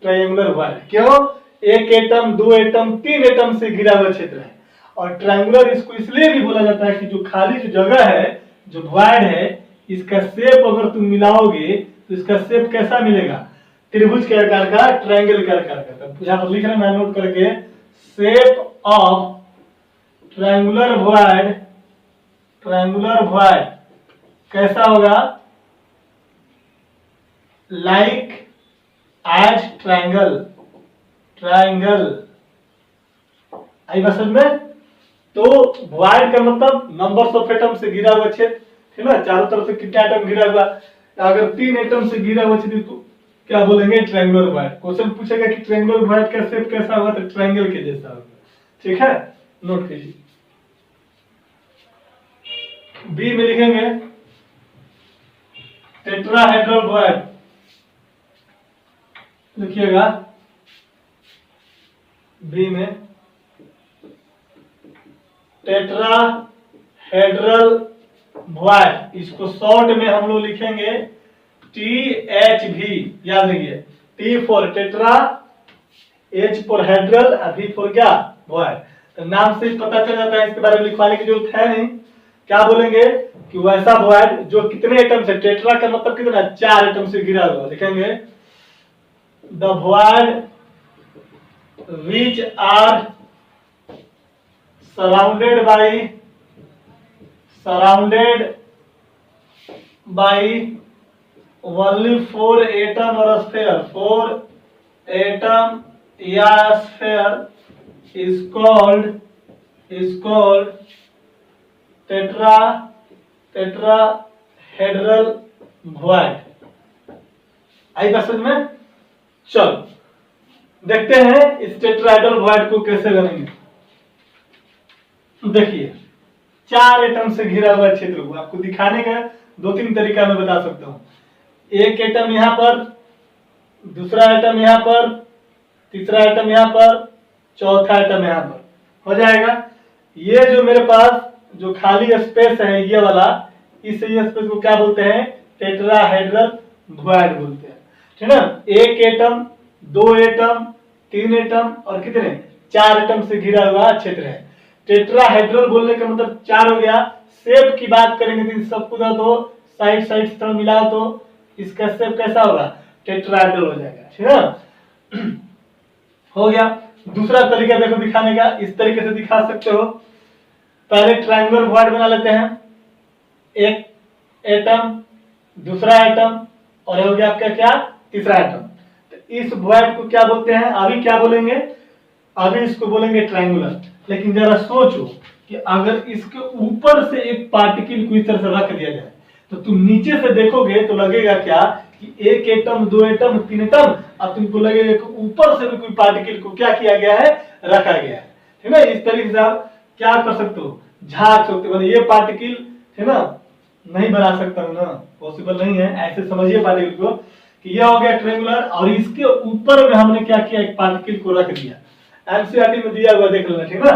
ट्रायंगुलर वॉइड। क्यों, 1 एटम 2 एटम 3 एटम से घिरा हुआ क्षेत्र है। और ट्रायंगुलर इसको इसलिए भी बोला जाता है कि जो खाली जो जगह है, जो वॉइड है, इसका शेप अगर तुम मिलाओगे तो इसका शेप कैसा मिलेगा, त्रिभुज के आकार का, ट्रायंगल के आकार का। तो यहाँ पर लिख रहे हैं नोट करके, शेप ऑफ ट्रायंगुलर वॉइड कैसा होगा, लाइक एज ट्रायंगल। आई बात समझ में। तो वॉइड का मतलब नंबर्स ऑफ एटम से घिरा हुआ क्षेत्र, ठीक है ना। चारों तरफ से कितना एटम घिरा हुआ, अगर 3 एटम से घिरा हुआ क्षेत्र तो क्या बोलेंगे, ट्रायंगुलर वॉइड। क्वेश्चन पूछेगा कि ट्रायंगुलर वॉइड का शेप कैसा होगा, तो ट्रायंगल के जैसा होगा, ठीक है। नोट कीजिए। बी में लिखेंगे टेट्राहेड्रल वॉइड, लिखिएगा बी में टेट्राहेड्रल वॉइड, इसको शॉर्ट में हम लोग लिखेंगे THV। याद रखिए, T for tetra, H for hedral, V for क्या, वॉइड। तो नाम से पता चल जाता है, इसके बारे में लिखवाने की जरूरत है नहीं। क्या बोलेंगे कि वैसा वॉइड जो कितने एटम से, टेट्रा का मतलब कितना, 4 एटम से घिरा हुआ। लिखेंगे the void which are surrounded by only 4 atom or sphere, 4 atom या sphere is called tetrahedral void। आई बात समझ में। चलो देखते हैं इस टेट्राहेड्रल वॉइड को कैसे बनेंगे। देखिए 4 एटम से घिरा हुआ क्षेत्र को आपको दिखाने का 2-3 तरीका मैं बता सकता हूँ। 1 एटम यहाँ पर, दूसरा एटम यहाँ पर, तीसरा एटम यहाँ पर, चौथा एटम यहाँ पर, हो जाएगा। ये जो मेरे पास जो खाली स्पेस है ये वाला, इस स्पेस को क्या बोलते हैं, टेट्राहेड्रल वॉइड बोलते हैं, ठीक है। 1 एटम 2 एटम 3 एटम और कितने, 4 एटम से घिरा हुआ क्षेत्र है। टेट्राहेड्रल बोलने का मतलब 4 हो गया। शेप की बात करेंगे तो सबको तो साइड साइड से थोड़ा मिला तो इसका शेप कैसा होगा, टेट्राहेड्रल हो जाएगा, ठीक है। हो गया। दूसरा तरीका देखो दिखाने का, इस तरीके से दिखा सकते हो। पहले ट्रायंगुलर वॉइड बना लेते हैं, एक एटम, दूसरा एटम, और हो गया आपका क्या, तीसरा एटम। तो इस वॉइड को क्या बोलते हैं, अभी क्या बोलेंगे, अभी इसको बोलेंगे ट्रायंगुलर। लेकिन जरा सोचो कि अगर इसके ऊपर से एक पार्टिकल को इस तरह से रख दिया जाए तो तुम नीचे से देखोगे तो लगेगा क्या कि एक एटम, दो एटम, तीन एटम, अब तुमको लगेगा कि ऊपर से भी कोई पार्टिकल को क्या किया गया है, रखा गया है, ठीक है। इस तरीके से आप क्या कर सकते हो, झांक सकते हो, ये पार्टिकल है ना, नहीं बना सकता हूं ना, पॉसिबल नहीं है। ऐसे समझिए पार्टिकल को कि यह हो गया ट्रायंगुलर, और इसके ऊपर में हमने क्या किया, एक पार्टिकल को रख दिया। एनसीईआरटी में दिया हुआ देख लेना, ठीक है।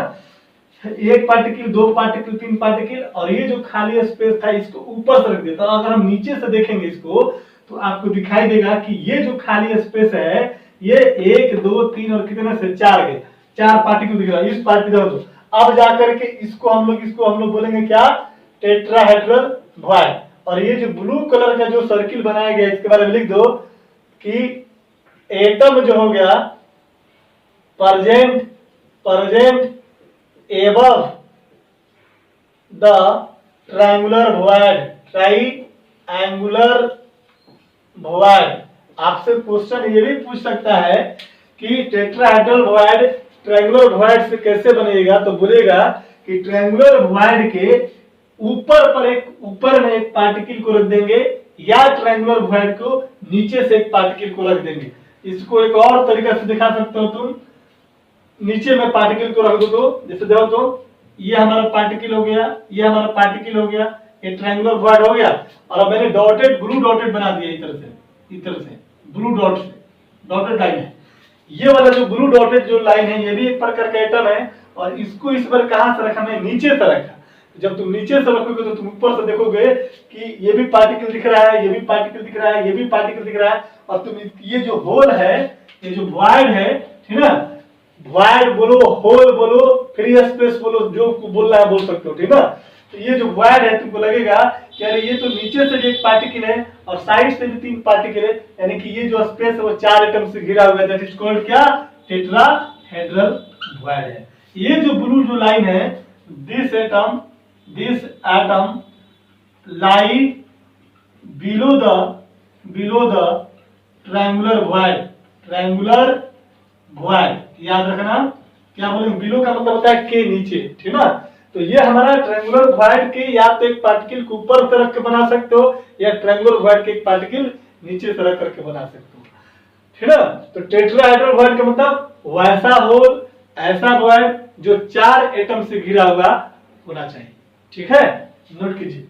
एक पार्टिकल, दो पार्टिकल, तीन पार्टिकल, और ये जो खाली स्पेस था इसको ऊपर से रख दिया। तो अगर हम नीचे से देखेंगे इसको तो आपको दिखाई देगा कि ये जो खाली स्पेस है ये एक, दो, तीन और कितने से चार गए, चार पार्टिकल दिख रहा है। इस पार्टिकल को अब जाकर के इसको हम लोग बोलेंगे क्या, टेट्राहेड्रल वॉइड। और ये जो ब्लू कलर का जो सर्किल बनाया गया इसके बारे में लिख दो कि एटम जो हो गया present above the triangular void। आपसे क्वेश्चन ये भी पूछ सकता है कि टेट्राहेड्रल वॉइड ट्रायंगुलर वॉइड से कैसे बनेगा, तो बोलेगा कि ट्रायंगुलर वॉइड के ऊपर में एक पार्टिकल को रख देंगे, या ट्रायंगुलर वॉइड को नीचे से एक पार्टिकल को रख देंगे। इसको एक और तरीका से दिखा सकते हो तुम, नीचे में पार्टिकल को रख दो, तो जैसे देखो तो ये हमारा पार्टिकल हो गया, ये हमारा पार्टिकल हो गया, ये ट्रायंगुलर वॉइड हो गया। और अब मैंने ब्लू डॉटेड बना दिया इस तरह से ब्लू डॉटेड लाइन है। ये वाला जो ब्लू डॉटेड जो लाइन है ये भी एक प्रकार का एटम है, और इसको इस पर कहां से रखा, मैं नीचे से रखा। जब तुम नीचे से रखोगे तो तुम ऊपर से देखोगे कि ये भी पार्टिकल दिख रहा है, ये भी पार्टिकल दिख रहा है, ये भी पार्टिकल दिख रहा है, और तुम ये जो होल है, ये जो वॉइड है, ठीक है, वॉइड बोलो, होल बोलो, फ्री स्पेस बोलो, जो बोलना है बोल सकते हो, ठीक है। तो ये जो वॉइड है तुमको लगेगा कि अरे ये तो नीचे से भी एक पार्टिकल है और साइड से भी तीन पार्टिकल है, यानी कि ये जो स्पेस है वो चार एटम से घिरा हुआ है, दैट इज कॉल्ड क्या, टेट्राहेड्रल वॉइड है। ये जो ब्लू जो लाइन है, this atom lie below the triangular void. याद रखना, क्या बोलेंगे, बिलो का मतलब होता है के नीचे, ठीक है। तो ये हमारा ट्रायंगुलर वॉइड के या तो एक पार्टिकल को ऊपर से रख के बना सकते हो, या ट्रायंगुलर वॉइड के एक पार्टिकल नीचे से रख करके बना सकते हो, ठीक है। तो टेट्राहेड्रल वॉइड का मतलब वैसा होल, ऐसा वॉइड जो चार एटम से घिरा हुआ होना चाहिए, ठीक है, नोट कीजिए।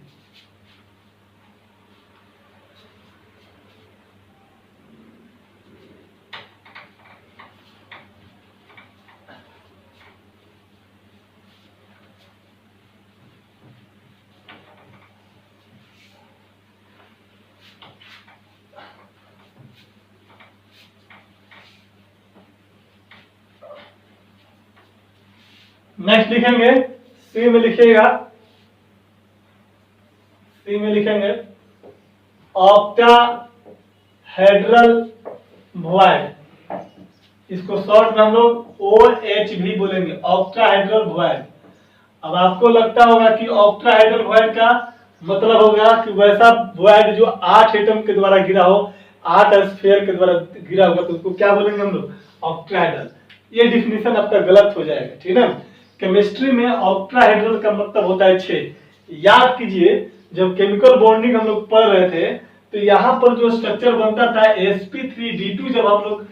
नेक्स्ट लिखेंगे, सी में लिखिएगा, सी में लिखेंगे ऑक्टाहेड्रल वॉइड। इसको शॉर्ट में हम लोग OH भी बोलेंगे, ऑक्टाहेड्रल वॉइड। अब आपको लगता होगा कि ऑक्टाहेड्रल वॉइड का मतलब होगा कि वैसा वॉइड जो 8 एटम के द्वारा घिरा हो, 8 स्फीयर के द्वारा घिरा होगा, तो उसको क्या बोलेंगे हम लोग, ऑक्टाहेड्रल। ये डिफिनेशन आपका गलत हो जाएगा, ठीक है। केमिस्ट्री में ऑक्टाहेड्रल का मतलब होता है 6। याद कीजिए, जब केमिकल बॉन्डिंग हम लोग पढ़ रहे थे तो यहाँ पर जो स्ट्रक्चर बनता था sp3d2, जब हम लोग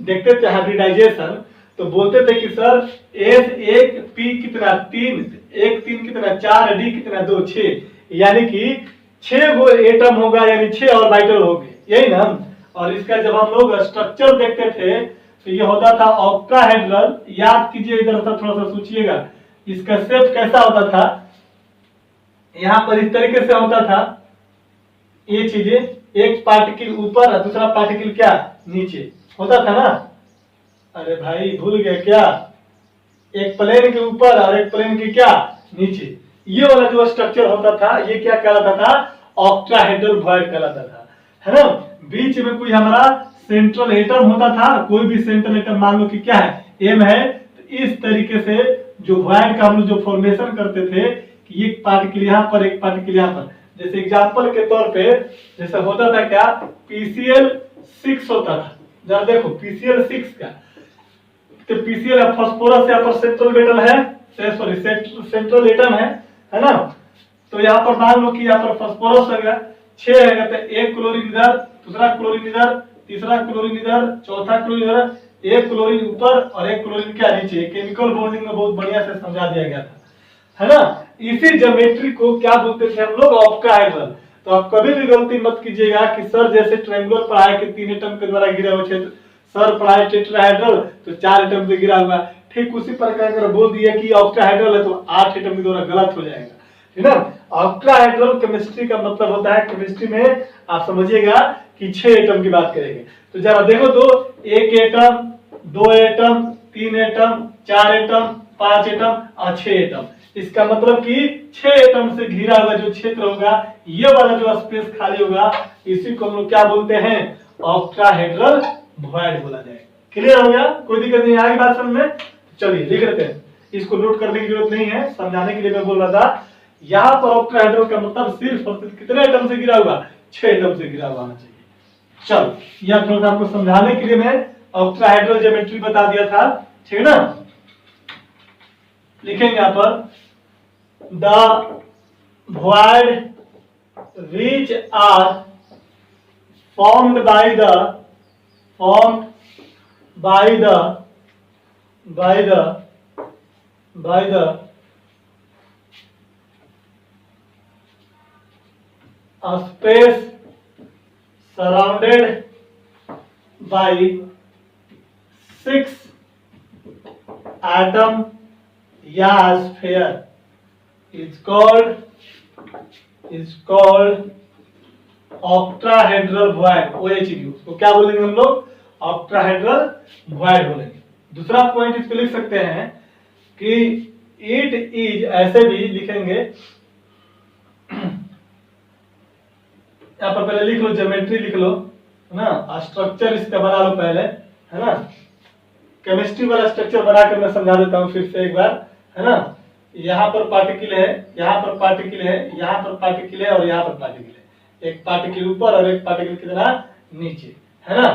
देखते थे हाइब्रिडाइजेशन तो बोलते थे कि सर S1 P कितना 3, 1 3 कितना 4, D कितना 2 6, यानी कि 6 गो एटम होगा, यानी 6 ऑर्बिटल हो गए, यही ना। और इसका जब हम लोग स्ट्रक्चर देखते थे तो ये होता था ऑक्टाहेड्रल। याद कीजिए, इधर से थोड़ा सा सोचिएगा, इसका शेप कैसा होता था, यहाँ पर इस तरीके से होता था। ये चीजें, एक पार्टिकल ऊपर और दूसरा पार्टिकल क्या नीचे होता था ना। अरे भाई भूल गए क्या, एक प्लेन के ऊपर और एक प्लेन के क्या नीचे, ये वाला जो स्ट्रक्चर होता था ये क्या कहलाता था, ऑक्टाहेड्रल वॉइड कहलाता था, है ना। बीच में कोई हमारा सेंट्रल एटम होता था, कोई भी सेंट्रल एटम मान लो कि क्या है, एम है, तो इस तरीके से जो वॉइड का हम लोग जो फॉर्मेशन करते थे कि एक पार्टिकल यहाँ पर, एक पार्टिकल यहाँ पर, जैसे एग्जांपल के तौर पे जैसे होता था क्या, PCl6 होता था। जरा देखो PCl6 का, तो PCl फास्फोरस यहाँ पर सेंट्रल मेटल है, सॉरी सेंट्रल एटम है ना। तो यहाँ पर मान लो कि यहाँ पर फास्फोरस है 6 है, तो एक क्लोरीन इधर, दूसरा क्लोरीन इधर, तीसरा क्लोरीन इधर, चौथा क्लोरीन इधर, एक क्लोरीन ऊपर और एक क्लोरीन क्या नीचे। केमिकल बॉन्डिंग में बहुत बढ़िया से समझा दिया गया था, है ना। इसी ज्योमेट्री को क्या बोलते थे हम लोग, ऑक्टाहेड्रल। तो आप कभी भी गलती मत कीजिएगा कि सर जैसे ट्रायंगुलर पढ़ाए कि 3 एटम के द्वारा घिरा हुआ क्षेत्र, सर पढ़ाए टेट्राहेड्रल तो 4 एटम से घिरा हुआ। ठीक उसी प्रकार अगर बोल दिया कि ऑक्टाहेड्रल है तो 8 एटम के द्वारा गलत हो जाएगा, है ना। ऑक्टाहेड्रल केमिस्ट्री का मतलब होता है, केमिस्ट्री में आप समझिएगा कि 6 एटम की बात करेंगे। तो जरा देखो तो 1 atom, 2 atom, 3 atom, 4 atom, 5 atom और 6 एटम। इसका मतलब कि 6 एटम से घिरा हुआ जो क्षेत्र होगा, ये वाला जो स्पेस खाली होगा, इसी को हम लोग क्या बोलते हैं, ऑक्टाहेड्रल वॉइड बोला जाएगा। क्लियर हो गया, कोई दिक्कत नहीं आएगी बात समझ में। चलिए लिख लेते हैं, इसको नोट करने की जरूरत नहीं है, समझाने के लिए मैं बोल रहा था। यहाँ पर ऑक्टाहेड्रल का मतलब सिर्फ और सिर्फ कितने एटम से घिरा हुआ, 6 एटम से घिरा हुआ होना चाहिए। चलो यह थोड़ा सा आपको समझाने के लिए मैं ऑक्टाहेड्रल ज्योमेट्री बता दिया था, ठीक है ना। लिखेंगे यहाँ पर the void which are formed by the space surrounded by 6 atom या sphere is called octahedral void, OHV। उसको क्या बोलेंगे हम लोग, octahedral void बोलेंगे। दूसरा पॉइंट इसको लिख सकते हैं कि it is, ऐसे भी लिखेंगे, यहाँ पर पहले लिख लो, ज्योमेट्री लिख लो, है ना, स्ट्रक्चर इसका बना लो पहले, है ना। केमिस्ट्री वाला स्ट्रक्चर बनाकर मैं समझा देता हूँ फिर से एक बार, है ना। यहाँ पर पार्टिकल है, यहाँ पर पार्टिकल है, यहाँ पर पार्टिकल है और यहाँ पर पार्टिकल है। एक पार्टिकल ऊपर और एक पार्टिकल कितना नीचे, है ना।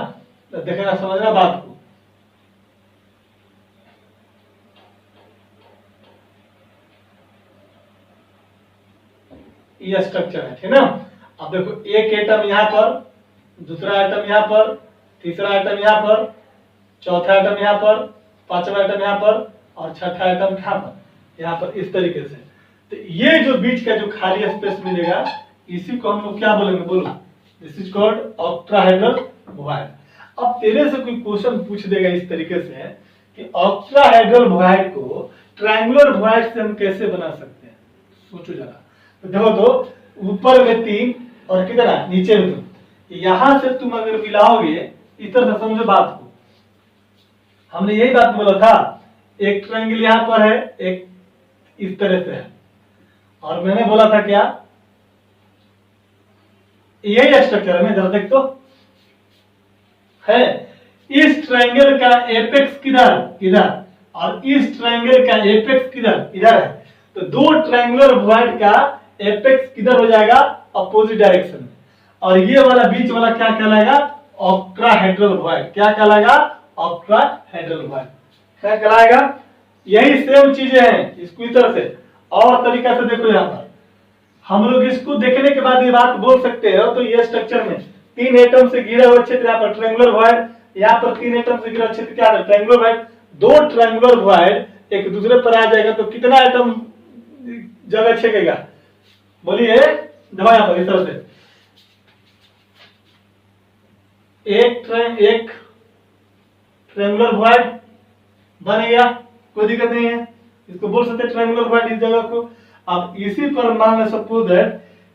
तो देखना समझना बात को। ये स्ट्रक्चर है, ठीक ना। अब देखो एक एटम यहाँ पर, दूसरा एटम यहाँ पर, तीसरा एटम यहाँ पर, चौथा एटम यहाँ पर, पांचवा एटम यहाँ पर और छठा एटम यहाँ पर इस तरीके से। तो ये जो बीच का जो खाली स्पेस मिलेगा, इसी को हम लोग क्या बोलेंगे, बोलो, this is called octahedral void. अब तेरे से कोई क्वेश्चन पूछ देगा इस तरीके से कि ऑक्टाहेड्रल वॉइड को ट्रायंगुलर वॉइड से हम कैसे बना सकते हैं, सोचो जरा। तो देखो तो ऊपर में 3 और कितना नीचे में 2, यहां से तुम अगर मिलाओगे, इस तरह से समझो बात को। हमने यही बात बोला था, एक ट्रायंगल यहां पर है, एक इस तरह से है, और मैंने बोला था क्या, यही स्ट्रक्चर है, जरा देख तो है। इस ट्रायंगल का एपेक्स किधर इधर, और इस ट्रायंगल का एपेक्स किधर इधर है। तो दो ट्रायंगुलर वॉइड का एपेक्स किधर हो जाएगा, अपोजिट डायरेक्शन में, और ये वाला बीच वाला क्या कहलाएगा, ऑक्टाहेड्रल वॉइड। क्या कहलाएगा, ऑक्टाहेड्रल वॉइड क्या कहलाएगा। यही सेम चीजें हैं, इसको इस तरह से और तरीका से देखो। यहाँ पर हम लोग इसको देखने के बाद ये बात बोल सकते हो, तो ये स्ट्रक्चर में 3 एटम से घिरा हुआ क्षेत्र, यहाँ पर ट्रायंगुलर वॉइड, यहाँ पर 3 एटम से घिरा क्षेत्र क्या है, ट्रायंगुलर वॉइड। 2 ट्रायंगुलर वॉइड एक दूसरे पर आ जाएगा तो कितना एटम जगह छेकेगा, बोलिए। देखो यहाँ पर इस तरह से एक ट्रायंगुलर वॉइड बनेगा, कोई दिक्कत नहीं है, इसको बोल सकते हैं ट्रायंगुलर वॉइड इस जगह को। अब इसी पर मान लें सपोज है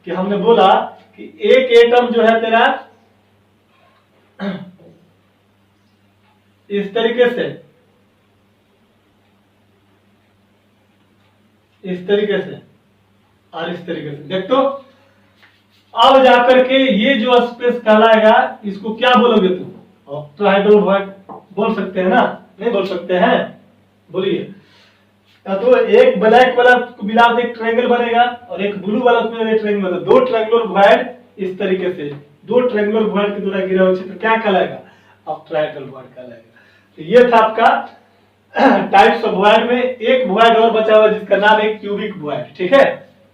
कि हमने बोला कि एक एटम जो है तेरा इस तरीके से, इस तरीके से और इस तरीके से, देख तो अब जाकर के ये जो स्पेस कहलाएगा, इसको क्या बोलोगे तुम? ऑक्टाहेड्रल वॉइड बोल सकते हैं ना? नहीं बोल सकते हैं? बोलिए। तो एक ब्लैक वाला को मिला के एक ट्रायंगल बनेगा और एक ब्लू वाला को मिला के ट्रायंगल बनेगा। दो ट्रायंगुलर वॉइड इस तरीके से, दो ट्रायंगुलर वॉइड के द्वारा घिरा हुआ क्षेत्र क्या कहलाएगा? ऑक्टाहेड्रल वॉइड कहलाएगा। तो ये था आपका टाइप्स ऑफ वॉइड में। एक वॉइड और बचा हुआ जिसका नाम है क्यूबिक वॉइड। ठीक है,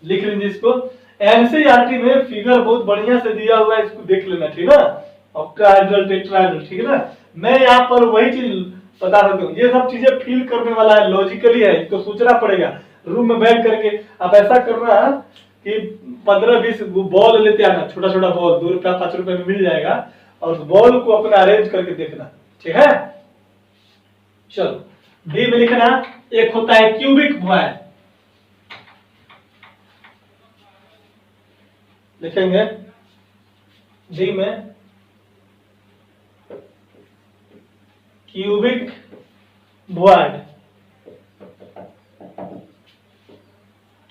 लिख लीजिए इसको। एनसीईआरटी में फिगर बहुत बढ़िया से दिया हुआ है, इसको देख लेना, ठीक है ना? ऑक्टाहेड्रल, टेट्राहेड्रल, ठीक है ना? मैं यहाँ पर वही चीज बता सकता हूँ। ये सब चीजें फील करने वाला है, लॉजिकली है, इसको सोचना पड़ेगा। रूम में बैठ करके आप ऐसा करना कि 15-20 बॉल लेते आना, छोटा छोटा बॉल, 2 रुपया 5 रुपए में मिल जाएगा, और उस बॉल को अपना अरेंज करके देखना, ठीक है? चलो, डी में लिखना, एक होता है क्यूबिक वॉइड, लिखेंगे डी में cubic void.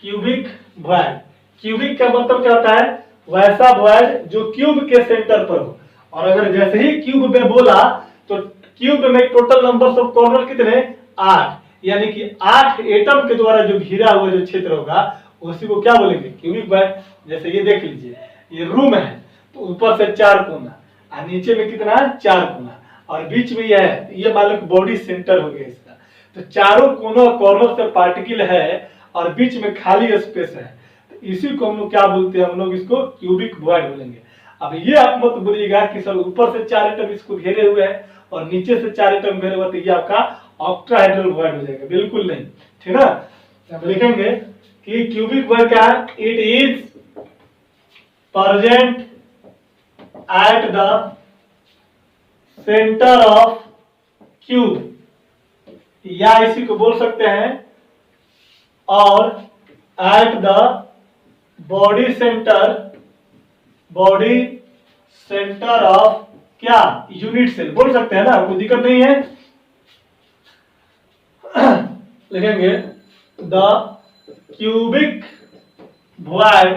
Cubic void, cubic का मतलब क्या होता है? वैसा वॉइड जो क्यूब के सेंटर पर हो। और अगर जैसे ही क्यूब में बोला तो क्यूब में टोटल नंबर्स ऑफ कॉर्नर कितने? 8, यानी कि 8 एटम के द्वारा जो घिरा हुआ जो क्षेत्र होगा उसी को क्या बोलेंगे? Cubic void. जैसे ये देख लीजिए, ये रूम है तो ऊपर से 4 कोना और नीचे में कितना? 4 कोना, और बीच में यह है, ये मान लो बॉडी सेंटर हो गया इसका। तो चारों कोनों कॉर्नर से पार्टिकल है और बीच में खाली स्पेस है, तो इसी को हम लोग क्या बोलते हैं? हम लोग इसको क्यूबिक वॉइड बोलेंगे। अब ये आप मत बोलिएगा कि सर ऊपर से 4 एटम इसको घेरे हुए हैं और नीचे से 4 एटम घेरे हुए, तो ये आपका ऑक्टाहेड्रल वॉइड हो जाएगा। बिल्कुल नहीं, ठीक है? अब लिखेंगे कि क्यूबिक वॉइड क्या है? It is present at the centre of cube, या इसी को बोल सकते हैं और at the body centre of क्या? यूनिट सेल बोल सकते हैं ना, कोई दिक्कत नहीं है। लिखेंगे the cubic void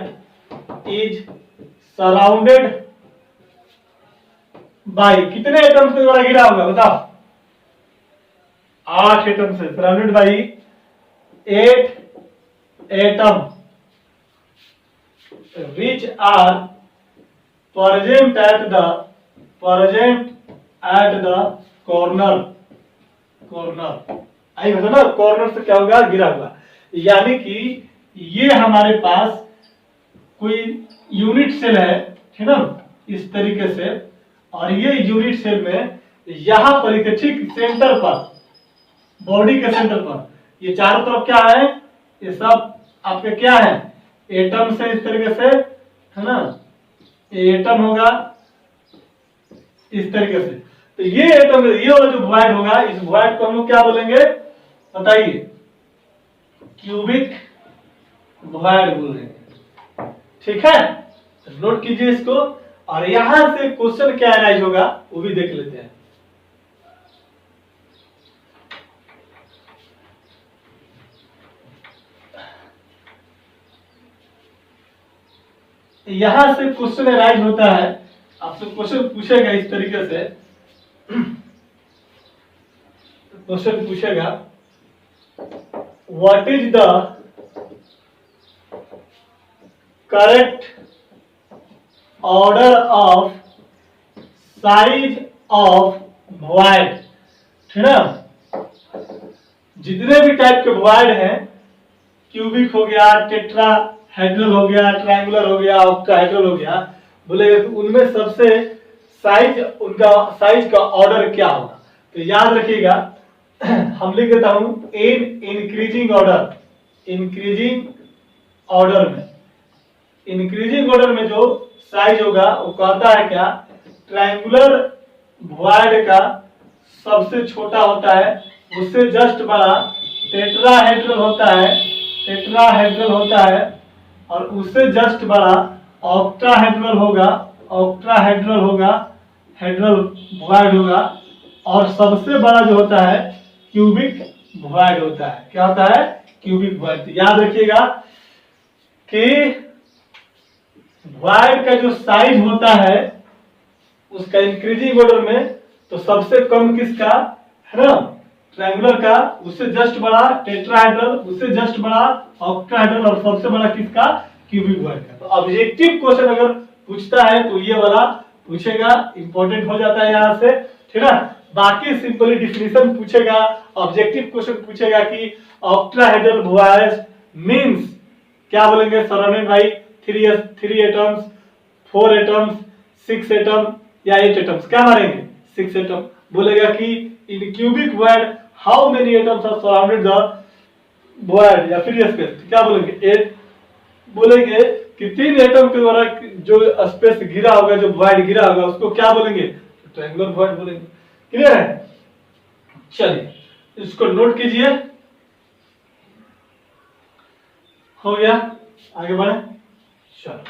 is surrounded by, कितने एटम से द्वारा घिरा होगा बताओ? 8 एटम से, surrounded by 8 atom which are present at the corner। आई मतलब ना, कॉर्नर से क्या होगा? गिरा हुआ। यानी कि ये हमारे पास कोई यूनिट सेल है, ठीक है ना, इस तरीके से, और ये यूनिट सेल में यहां पर ठीक सेंटर पर, बॉडी के सेंटर पर, ये चारों तरफ क्या है? ये सब आपके क्या है? एटम से, इस तरीके से, है ना? एटम होगा इस तरीके से। तो ये एटम, ये वाला जो वॉइड होगा, इस वॉइड को हम लोग क्या बोलेंगे बताइए? क्यूबिक वॉइड बोलेंगे, ठीक है? नोट कीजिए इसको, और यहां से क्वेश्चन क्या अराइज होगा वो भी देख लेते हैं। यहां से क्वेश्चन अराइज होता है, आपसे क्वेश्चन पूछेगा इस तरीके से। क्वेश्चन पूछेगा what is the correct order of size of void, ठीक है? जितने भी टाइप के वॉइड हैं, क्यूबिक हो गया, टेट्राहेड्रल हो गया, ट्रायंगुलर हो गया, ऑक्टाहेड्रल हो गया, बोले तो उनमें सबसे साइज, उनका साइज का ऑर्डर क्या होगा? तो याद रखिएगा, हम लिख देता हूं in increasing order. Increasing order में जो साइज होगा वो कहता है क्या? ट्रायंगुलर वॉइड का सबसे छोटा होता है, उससे जस्ट बड़ा टेट्राहेड्रल होता है, और उससे जस्ट बड़ा ऑक्टाहेड्रल होगा, हेड्रल वॉइड होगा, और सबसे बड़ा जो होता है क्यूबिक वॉइड होता है। क्या होता है? Cubic void. याद रखिएगा कि वॉइड का जो साइज होता है उसका इंक्रीजिंग ऑर्डर में, तो सबसे कम किसका है ना, ट्रायंगुलर का, उससे जस्ट बड़ा टेट्राहेड्रल, उससे जस्ट बड़ा ऑक्टाहेड्रल, और सबसे बड़ा किसका, क्यूबिक वॉइड का। तो ऑब्जेक्टिव क्वेश्चन अगर पूछता है तो ये वाला पूछेगा, इंपॉर्टेंट हो जाता है यहाँ से, ठीक है। बाकी सिंपली डिफिनेशन पूछेगा, ऑब्जेक्टिव क्वेश्चन पूछेगा कि ऑक्टाहेड्रल वॉइड मींस क्या बोलेंगे, surrounded by 3 atoms, 4 atoms, 6 atom या 8 एटम्स, क्या मारेंगे 6 एटम। बोलेगा कि in cubic void how many atoms are surrounded the void या फ्री स्पेस, क्या बोलेंगे 8। बोलेंगे कि 3 एटम के द्वारा जो स्पेस घिरा होगा, जो वॉइड घिरा होगा, उसको क्या बोलेंगे, ट्रायंगुलर वॉइड बोलेंगे। क्लियर है, चलिए इसको नोट कीजिए, हो गया, आगे बढ़े, चलो।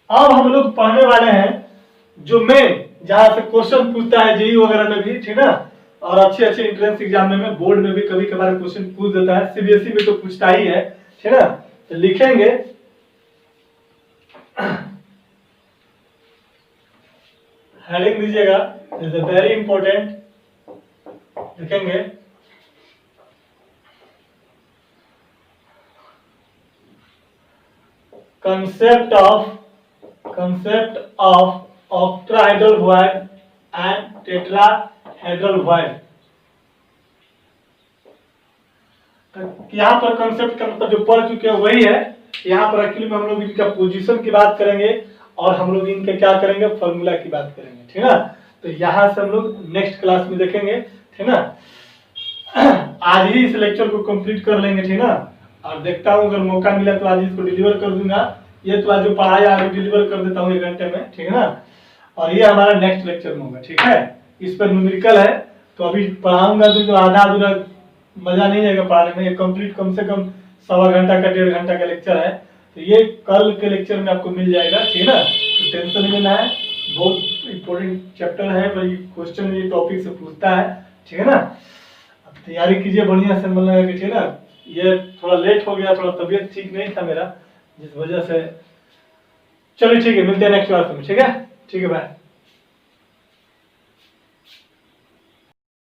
अब हम लोग पढ़ने वाले हैं जो मेन, जहां से क्वेश्चन पूछता है जेईई वगैरह में भी, ठीक है ना, और अच्छे अच्छे एंट्रेंस एग्जाम में बोर्ड में भी कभी कभार क्वेश्चन पूछ देता है, सीबीएसई में तो पूछता ही है, ठीक है ना। तो लिखेंगे हेडिंग दीजिएगा, इज वेरी इंपॉर्टेंट, लिखेंगे concept of octahedral void and tetrahedral void। यहाँ पर कंसेप्ट का मतलब जो पढ़ चुके हैं वही है, यहाँ पर एक्चुअली में हम लोग इनका पोजीशन की बात करेंगे और हम लोग इनके क्या करेंगे, फॉर्मूला की बात करेंगे, ठीक है ना। तो यहाँ से हम लोग नेक्स्ट क्लास में देखेंगे, ठीक है ना। आज ही इस लेक्चर को कंप्लीट कर लेंगे, ठीक है ना, और देखता हूँ अगर मौका मिला तो आज इसको डिलीवर कर दूंगा। ये तो आज जो पढ़ाया आगे डिलीवर कर देता हूँ 1 घंटे में, ठीक है ना। और ये हमारा नेक्स्ट लेक्चर में होगा, ठीक है। इस पर न्यूमेरिकल है, तो अभी पढ़ाऊंगा तो जो आधा अधूरा मजा नहीं आएगा पढ़ाने में। ये कंप्लीट कम से कम 1.25 घंटा का 1.5 घंटा का लेक्चर है, तो ये कल के लेक्चर में आपको मिल जाएगा, ठीक है ना। तो टेंशन नहीं लेना है, बहुत इंपॉर्टेंट चैप्टर है भाई, क्वेश्चन ये टॉपिक से पूछता है, ठीक है ना। तैयारी कीजिए बढ़िया से, मन लगा कि, ठीक है ना। ये थोड़ा लेट हो गया, थोड़ा तबीयत ठीक नहीं था मेरा, जिस वजह से। चलिए ठीक है, मिलते हैं नेक्स्ट क्लास में, ठीक है, ठीक है, बाय।